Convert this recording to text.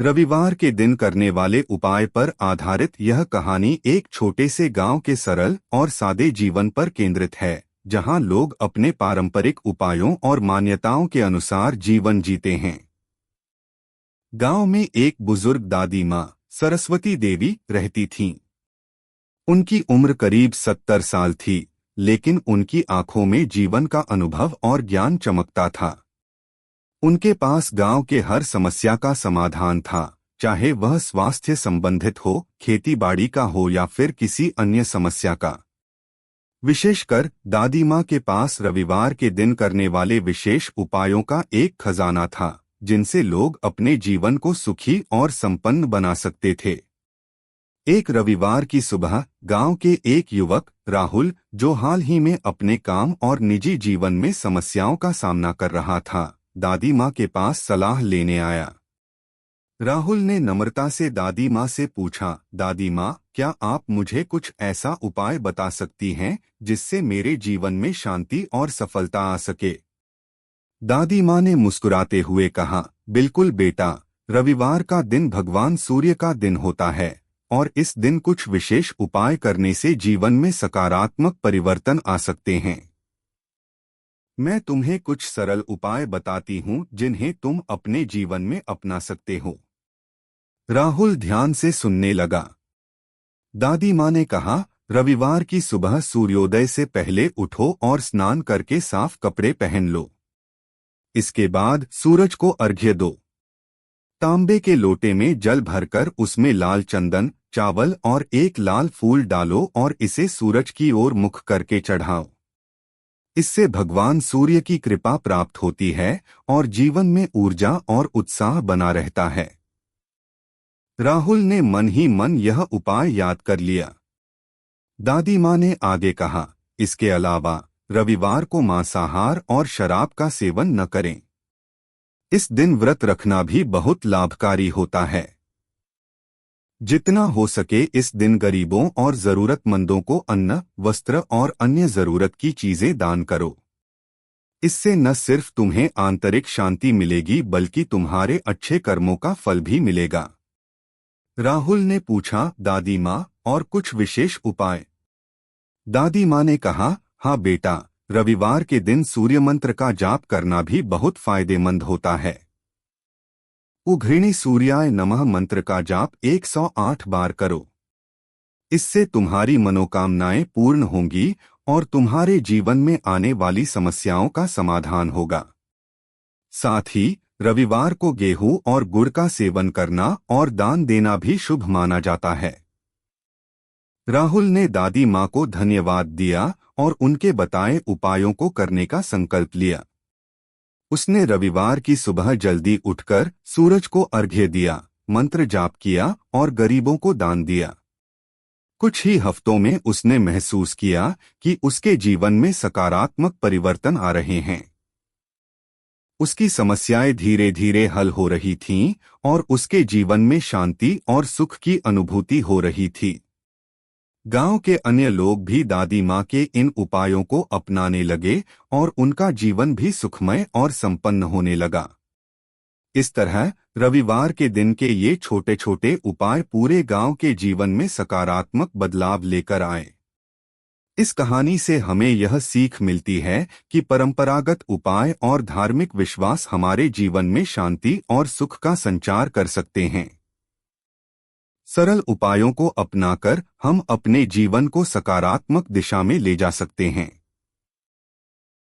रविवार के दिन करने वाले उपाय पर आधारित यह कहानी एक छोटे से गांव के सरल और सादे जीवन पर केंद्रित है, जहां लोग अपने पारंपरिक उपायों और मान्यताओं के अनुसार जीवन जीते हैं। गांव में एक बुजुर्ग दादी माँ सरस्वती देवी रहती थीं। उनकी उम्र करीब 70 साल थी, लेकिन उनकी आंखों में जीवन का अनुभव और ज्ञान चमकता था। उनके पास गांव के हर समस्या का समाधान था, चाहे वह स्वास्थ्य संबंधित हो, खेती बाड़ी का हो या फिर किसी अन्य समस्या का। विशेषकर दादी माँ के पास रविवार के दिन करने वाले विशेष उपायों का एक खजाना था, जिनसे लोग अपने जीवन को सुखी और संपन्न बना सकते थे। एक रविवार की सुबह गांव के एक युवक राहुल, जो हाल ही में अपने काम और निजी जीवन में समस्याओं का सामना कर रहा था, दादी माँ के पास सलाह लेने आया। राहुल ने नम्रता से दादी माँ से पूछा, दादी माँ, क्या आप मुझे कुछ ऐसा उपाय बता सकती हैं जिससे मेरे जीवन में शांति और सफलता आ सके? दादी माँ ने मुस्कुराते हुए कहा, बिल्कुल बेटा, रविवार का दिन भगवान सूर्य का दिन होता है और इस दिन कुछ विशेष उपाय करने से जीवन में सकारात्मक परिवर्तन आ सकते हैं। मैं तुम्हें कुछ सरल उपाय बताती हूँ जिन्हें तुम अपने जीवन में अपना सकते हो। राहुल ध्यान से सुनने लगा। दादी माँ ने कहा, रविवार की सुबह सूर्योदय से पहले उठो और स्नान करके साफ कपड़े पहन लो। इसके बाद सूरज को अर्घ्य दो। तांबे के लोटे में जल भरकर उसमें लाल चंदन, चावल और एक लाल फूल डालो और इसे सूरज की ओर मुख करके चढ़ाओ। इससे भगवान सूर्य की कृपा प्राप्त होती है और जीवन में ऊर्जा और उत्साह बना रहता है। राहुल ने मन ही मन यह उपाय याद कर लिया। दादी माँ ने आगे कहा, इसके अलावा रविवार को मांसाहार और शराब का सेवन न करें। इस दिन व्रत रखना भी बहुत लाभकारी होता है। जितना हो सके इस दिन गरीबों और जरूरतमंदों को अन्न, वस्त्र और अन्य जरूरत की चीजें दान करो। इससे न सिर्फ तुम्हें आंतरिक शांति मिलेगी बल्कि तुम्हारे अच्छे कर्मों का फल भी मिलेगा। राहुल ने पूछा, दादी माँ, और कुछ विशेष उपाय? दादी माँ ने कहा, हाँ बेटा, रविवार के दिन सूर्य मंत्र का जाप करना भी बहुत फायदेमंद होता है। उघृणी सूर्याय नमः मंत्र का जाप 108 बार करो। इससे तुम्हारी मनोकामनाएं पूर्ण होंगी और तुम्हारे जीवन में आने वाली समस्याओं का समाधान होगा। साथ ही रविवार को गेहूं और गुड़ का सेवन करना और दान देना भी शुभ माना जाता है। राहुल ने दादी माँ को धन्यवाद दिया और उनके बताए उपायों को करने का संकल्प लिया। उसने रविवार की सुबह जल्दी उठकर सूरज को अर्घ्य दिया, मंत्र जाप किया और गरीबों को दान दिया। कुछ ही हफ्तों में उसने महसूस किया कि उसके जीवन में सकारात्मक परिवर्तन आ रहे हैं। उसकी समस्याएं धीरे धीरे हल हो रही थीं और उसके जीवन में शांति और सुख की अनुभूति हो रही थी। गांव के अन्य लोग भी दादी माँ के इन उपायों को अपनाने लगे और उनका जीवन भी सुखमय और संपन्न होने लगा। इस तरह रविवार के दिन के ये छोटे छोटे उपाय पूरे गांव के जीवन में सकारात्मक बदलाव लेकर आए। इस कहानी से हमें यह सीख मिलती है कि परंपरागत उपाय और धार्मिक विश्वास हमारे जीवन में शांति और सुख का संचार कर सकते हैं। सरल उपायों को अपनाकर हम अपने जीवन को सकारात्मक दिशा में ले जा सकते हैं।